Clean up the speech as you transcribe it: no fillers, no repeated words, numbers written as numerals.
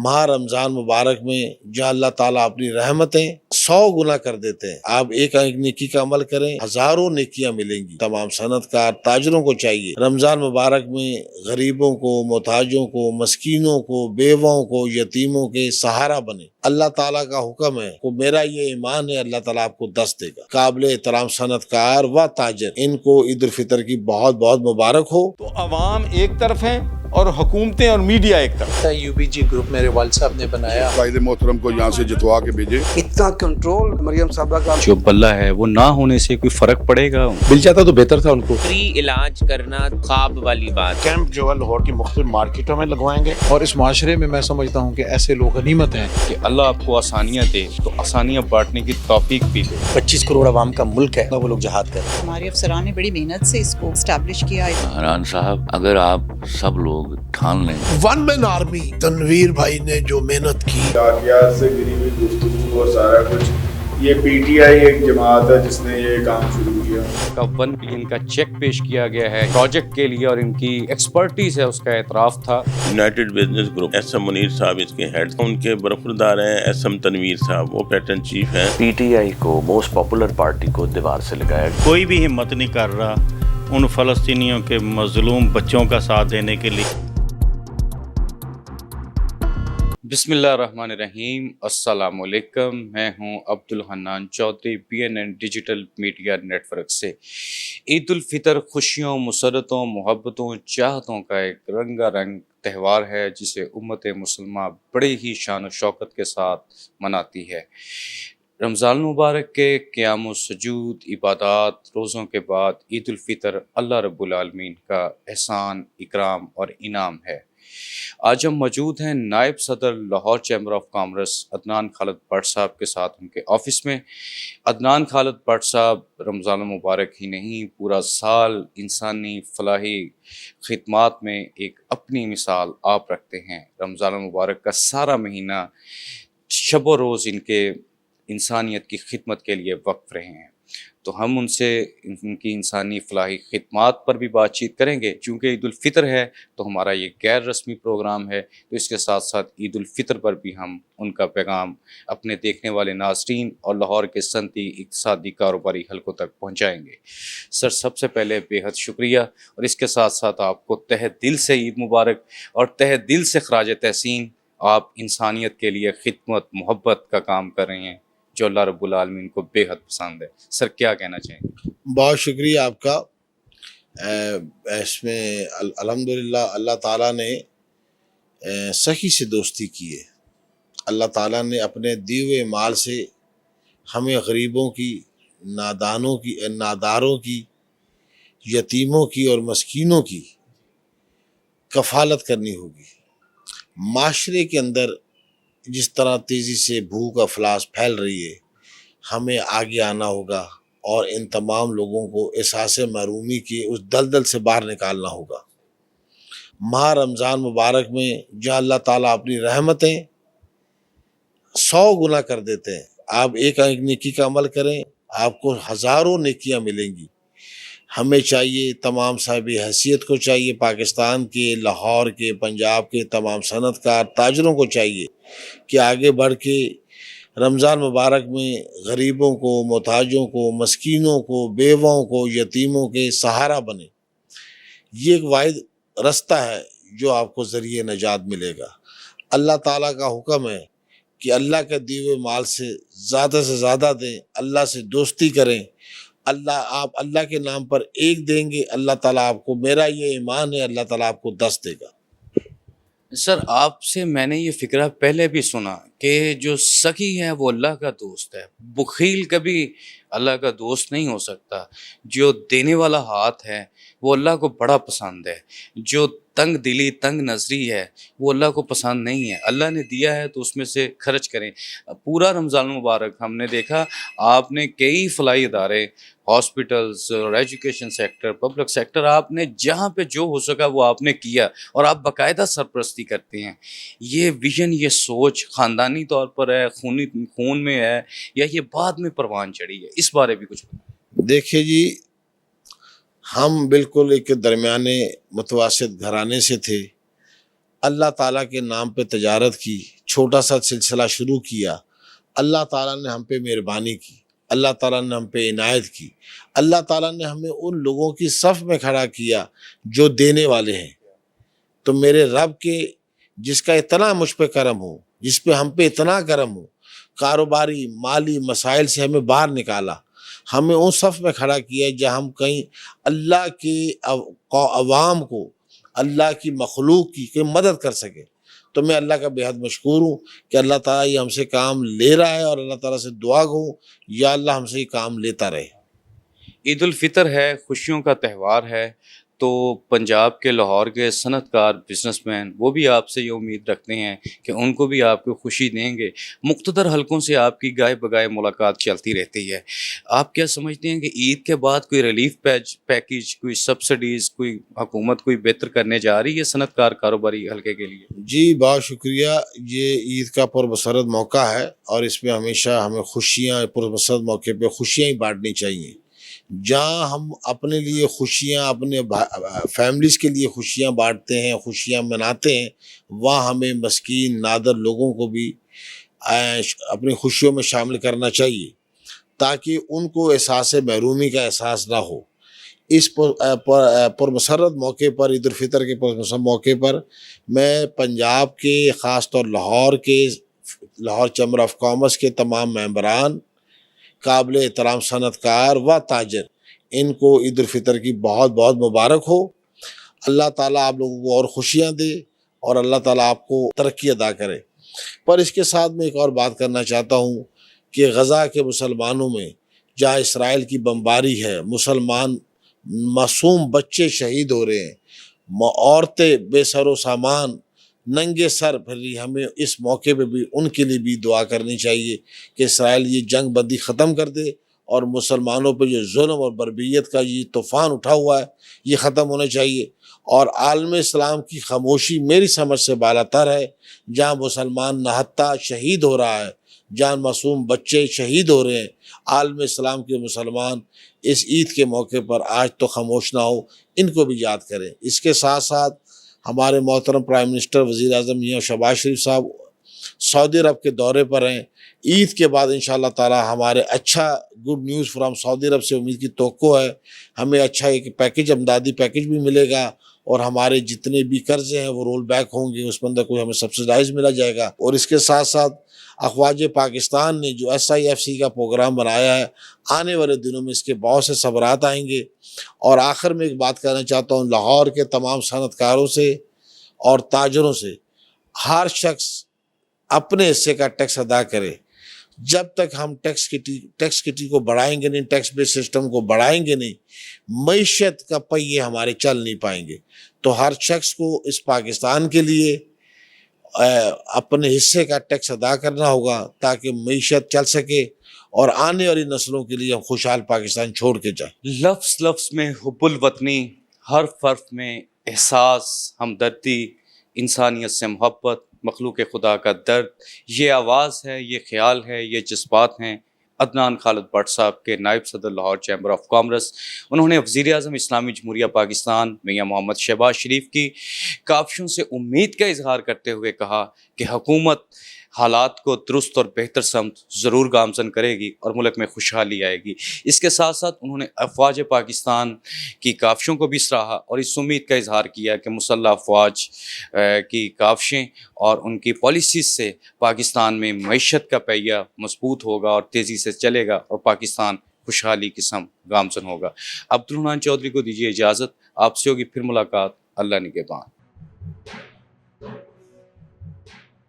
ماہ رمضان مبارک میں جہاں اللہ تعالیٰ اپنی رحمتیں 100 گنا کر دیتے ہیں، آپ ایک نیکی کا عمل کریں، ہزاروں نیکیاں ملیں گی۔ تمام صنعت کار تاجروں کو چاہیے رمضان مبارک میں غریبوں کو، محتاجوں کو، مسکینوں کو، بیواؤں کو، یتیموں کے سہارا بنے۔ اللہ تعالیٰ کا حکم ہے کہ میرا یہ ایمان ہے، اللہ تعالیٰ آپ کو 10 دے گا۔ قابل احترام صنعت کار و تاجر، ان کو عید الفطر کی بہت بہت مبارک ہو۔ تو عوام ایک طرف ہیں اور حکومتیں اور میڈیا ایک طرف۔ یو بی جی گروپ میرے والد صاحب نے بنایا، قائد محترم کو یہاں سے جتوا کے بھیجے۔ اتنا کنٹرول مریم صاحبہ کا جو بلہ ہے وہ نہ ہونے سے کوئی فرق پڑے گا؟ مل جاتا تو بہتر تھا ان کو۔ فری علاج کرنا خواب والی بات۔ کیمپ جو ہے لاہور کی مختلف مارکیٹوں میں لگوائیں گے، اور اس معاشرے میں سمجھتا ہوں کہ ایسے لوگ غنیمت ہیں کہ اللہ آپ کو آسانیاں دے تو آسانیاں بانٹنے کی توفیق بھی دے۔ 25 کروڑ عوام کا ملک ہے، وہ لوگ جہاد کریں۔ ہمارے افسران نے بڑی محنت سے اس کو اسٹیبلش کیا ہے۔ حران صاحب، اگر آپ سب لوگ ٹھان لیں، ون مین آرمی تنویر بھائی نے جو محنت کی، واقعات سے گری ہوئی گفتگو اور سارا کچھ، یہ پی ٹی آئی ایک جماعت ہے جس نے یہ کام شروع کیا۔ کا 1 بلین کا چیک پیش کیا گیا ہے پروجیکٹ کے لیے اور ان کی ایکسپرٹیز ہے اس کا اعتراف تھا۔ United business group, S M Munir صاحب اس کے ہیڈ، ان کے برخوردار ہیں ایس ایم تنویر صاحب، وہ پیٹرن چیف ہیں۔ پی ٹی آئی کو موسٹ پاپولر پارٹی کو دیوار سے لگایا۔ کوئی بھی ہمت نہیں کر رہا ان فلسطینیوں کے مظلوم بچوں کا ساتھ دینے کے لیے۔ بسم اللہ الرحمن الرحیم، السلام علیکم، میں ہوں Abdul Hanan Chaudhry, BNN digital media network سے۔ عید الفطر خوشیوں، مسرتوں، محبتوں، چاہتوں کا ایک رنگا رنگ تہوار ہے جسے امت مسلمہ بڑے ہی شان و شوکت کے ساتھ مناتی ہے۔ رمضان مبارک کے قیام و سجود، عبادات، روزوں کے بعد عید الفطر اللہ رب العالمین کا احسان، اکرام اور انعام ہے۔ آج ہم موجود ہیں نائب صدر Lahore chamber of commerce Adnan Khalid but صاحب کے ساتھ ان کے آفس میں۔ عدنان خالد بٹ صاحب رمضان المبارک ہی نہیں، پورا سال انسانی فلاحی خدمات میں ایک اپنی مثال آپ رکھتے ہیں۔ رمضان المبارک کا سارا مہینہ شب و روز ان کے انسانیت کی خدمت کے لیے وقف رہے ہیں، تو ہم ان سے ان کی انسانی فلاحی خدمات پر بھی بات چیت کریں گے۔ چونکہ عید الفطر ہے تو ہمارا یہ غیر رسمی پروگرام ہے، تو اس کے ساتھ ساتھ عید الفطر پر بھی ہم ان کا پیغام اپنے دیکھنے والے ناظرین اور لاہور کے صنعتی، اقتصادی، کاروباری حلقوں تک پہنچائیں گے۔ سر، سب سے پہلے بے حد شکریہ، اور اس کے ساتھ ساتھ آپ کو تہہ دل سے عید مبارک اور تہہ دل سے خراج تحسین۔ آپ انسانیت کے لیے خدمت، محبت کا کام کر رہے ہیں جو اللہ رب العالمین کو بے حد پسند ہے۔ سر، کیا کہنا چاہیں گے؟ بہت شکریہ آپ کا۔ اس میں الحمدللہ اللہ تعالیٰ نے سخی سے دوستی کی ہے۔ اللہ تعالیٰ نے اپنے دیے ہوئے مال سے ہمیں غریبوں کی، نادانوں کی، ناداروں کی، یتیموں کی اور مسکینوں کی کفالت کرنی ہوگی۔ معاشرے کے اندر جس طرح تیزی سے بھوک افلاس پھیل رہی ہے، ہمیں آگے آنا ہوگا اور ان تمام لوگوں کو احساس محرومی کے اس دلدل سے باہر نکالنا ہوگا۔ ماہ رمضان مبارک میں جہاں اللہ تعالیٰ اپنی رحمتیں 100 گنا کر دیتے ہیں، آپ ایک نیکی کا عمل کریں، آپ کو ہزاروں نیکیاں ملیں گی۔ ہمیں چاہیے، تمام صاحب حیثیت کو چاہیے، پاکستان کے، لاہور کے، پنجاب کے تمام صنعت کار تاجروں کو چاہیے کہ آگے بڑھ کے رمضان مبارک میں غریبوں کو، محتاجوں کو، مسکینوں کو، بیواؤں کو، یتیموں کے سہارا بنے۔ یہ ایک واحد رستہ ہے جو آپ کو ذریعہ نجات ملے گا۔ اللہ تعالیٰ کا حکم ہے کہ اللہ کے دیے ہوئے مال سے زیادہ دیں، اللہ سے دوستی کریں۔ آپ اللہ کے نام پر ایک دیں گے، اللہ تعالیٰ آپ کو، میرا یہ ایمان ہے، اللہ تعالیٰ آپ کو 10 دے گا۔ سر، آپ سے میں نے یہ فکرہ پہلے بھی سنا کہ جو سخی ہے وہ اللہ کا دوست ہے، بخیل کبھی اللہ کا دوست نہیں ہو سکتا۔ جو دینے والا ہاتھ ہے وہ اللہ کو بڑا پسند ہے، جو تنگ دلی، تنگ نظری ہے وہ اللہ کو پسند نہیں ہے۔ اللہ نے دیا ہے تو اس میں سے خرچ کریں۔ پورا رمضان مبارک ہم نے دیکھا آپ نے کئی فلاحی ادارے، ہاسپٹلز اور ایجوکیشن سیکٹر، پبلک سیکٹر، آپ نے جہاں پہ جو ہو سکا وہ آپ نے کیا، اور آپ باقاعدہ سرپرستی کرتے ہیں۔ یہ ویژن، یہ سوچ خاندانی طور پر ہے، خون میں ہے، یا یہ بعد میں پروان چڑھی ہے؟ اس بارے بھی کچھ بتائیں۔ دیکھیے جی، ہم بالکل ایک درمیانے متوسط گھرانے سے تھے، اللہ تعالیٰ کے نام پہ تجارت کی، چھوٹا سا سلسلہ شروع کیا، اللہ تعالیٰ نے ہم پہ مہربانی کی، اللہ تعالیٰ نے ہم پہ عنایت کی، اللہ تعالیٰ نے ہمیں ان لوگوں کی صف میں کھڑا کیا جو دینے والے ہیں۔ تو میرے رب کے جس کا اتنا مجھ پہ کرم ہو، جس پہ ہم پہ اتنا کرم ہو، کاروباری مالی مسائل سے ہمیں باہر نکالا، ہمیں ان صف میں کھڑا کیا جہاں ہم کہیں اللہ کے عوام کو، اللہ کی مخلوق کی کوئی مدد کر سکے۔ تو میں اللہ کا بہت مشکور ہوں کہ اللہ تعالیٰ یہ ہم سے کام لے رہا ہے، اور اللہ تعالیٰ سے دعا گو یا اللہ ہم سے یہ کام لیتا رہے۔ عید الفطر ہے، خوشیوں کا تہوار ہے، تو پنجاب کے لاہور کے صنعت کار بزنس مین وہ بھی آپ سے یہ امید رکھتے ہیں کہ ان کو بھی آپ کو خوشی دیں گے۔ مقتدر حلقوں سے آپ کی گائے بگائے ملاقات چلتی رہتی ہے، آپ کیا سمجھتے ہیں کہ عید کے بعد کوئی ریلیف پیکیج، کوئی سبسڈیز، کوئی حکومت کوئی بہتر کرنے جا رہی ہے صنعت کار کاروباری حلقے کے لیے؟ جی بہت شکریہ۔ یہ عید کا پرمسرت موقع ہے، اور اس میں ہمیشہ ہمیں خوشیاں، پرمسرت موقع پہ خوشیاں ہی بانٹنی چاہیے۔ جہاں ہم اپنے لیے خوشیاں، اپنے فیملیز کے لیے خوشیاں بانٹتے ہیں، خوشیاں مناتے ہیں، وہاں ہمیں مسکین نادر لوگوں کو بھی اپنی خوشیوں میں شامل کرنا چاہیے، تاکہ ان کو احساس محرومی کا احساس نہ ہو۔ اس پرمسرت موقع پر، عید الفطر کے پرمسرت موقع پر، میں پنجاب کے، خاص طور لاہور چیمبر آف کامرس کے تمام ممبران، قابل احترام صنعت کار و تاجر، ان کو عید الفطر کی بہت بہت مبارک ہو۔ اللہ تعالیٰ آپ لوگوں کو اور خوشیاں دے، اور اللہ تعالیٰ آپ کو ترقی عطا کرے۔ پر اس کے ساتھ میں ایک اور بات کرنا چاہتا ہوں کہ غزہ کے مسلمانوں میں جہاں اسرائیل کی بمباری ہے، مسلمان معصوم بچے شہید ہو رہے ہیں، عورتیں بے سر و سامان ننگے سر پھر رہی، ہمیں اس موقع پہ بھی ان کے لیے بھی دعا کرنی چاہیے کہ اسرائیل یہ جنگ بندی ختم کر دے، اور مسلمانوں پہ جو ظلم اور بربریت کا یہ طوفان اٹھا ہوا ہے یہ ختم ہونا چاہیے۔ اور عالم اسلام کی خاموشی میری سمجھ سے بالا تر ہے۔ جہاں مسلمان نہتا شہید ہو رہا ہے، جہاں معصوم بچے شہید ہو رہے ہیں، عالم اسلام کے مسلمان اس عید کے موقع پر آج تو خاموش نہ ہو، ان کو بھی یاد کریں۔ اس کے ساتھ ساتھ ہمارے محترم پرائم منسٹر وزیر اعظم میاں شہباز شریف صاحب سعودی عرب کے دورے پر ہیں۔ عید کے بعد انشاءاللہ تعالی ہمارے اچھا گڈ نیوز فرام سعودی عرب سے امید کی توقع ہے، ہمیں اچھا ایک پیکیج، امدادی پیکیج بھی ملے گا، اور ہمارے جتنے بھی قرضے ہیں وہ رول بیک ہوں گے، اس کے اندر کوئی ہمیں سبسڈائز ملا جائے گا۔ اور اس کے ساتھ ساتھ افواج پاکستان نے جو SIFC کا پروگرام بنایا ہے، آنے والے دنوں میں اس کے بہت سے ثمرات آئیں گے۔ اور آخر میں ایک بات کہنا چاہتا ہوں، لاہور کے تمام صنعت کاروں سے اور تاجروں سے، ہر شخص اپنے حصے کا ٹیکس ادا کرے۔ جب تک ہم ٹیکس کٹی کو بڑھائیں گے نہیں، ٹیکس بیس سسٹم کو بڑھائیں گے نہیں، معیشت کا پہیے ہمارے چل نہیں پائیں گے۔ تو ہر شخص کو اس پاکستان کے لیے اپنے حصے کا ٹیکس ادا کرنا ہوگا، تاکہ معیشت چل سکے اور آنے والی نسلوں کے لیے ہم خوشحال پاکستان چھوڑ کے جائیں۔ لفظ لفظ میں حب الوطنی، ہر فرد میں احساس، ہمدردی، انسانیت سے محبت، مخلوق خدا کا درد، یہ آواز ہے، یہ خیال ہے، یہ جذبات ہیں عدنان خالد بٹ صاحب کے، نائب صدر لاہور چیمبر آف کامرس۔ انہوں نے وزیر اعظم اسلامی جمہوریہ پاکستان میاں محمد شہباز شریف کی کاوشوں سے امید کا اظہار کرتے ہوئے کہا کہ حکومت حالات کو درست اور بہتر سمت ضرور گامزن کرے گی اور ملک میں خوشحالی آئے گی۔ اس کے ساتھ ساتھ انہوں نے افواج پاکستان کی کاوشوں کو بھی سراہا اور اس امید کا اظہار کیا کہ مسلح افواج کی کاوشیں اور ان کی پالیسیز سے پاکستان میں معیشت کا پہیہ مضبوط ہوگا اور تیزی سے چلے گا اور پاکستان خوشحالی کی سمت گامزن ہوگا۔ عبدالحنان چودھری کو دیجیے اجازت، آپ سے ہوگی پھر ملاقات، اللہ نگہبان۔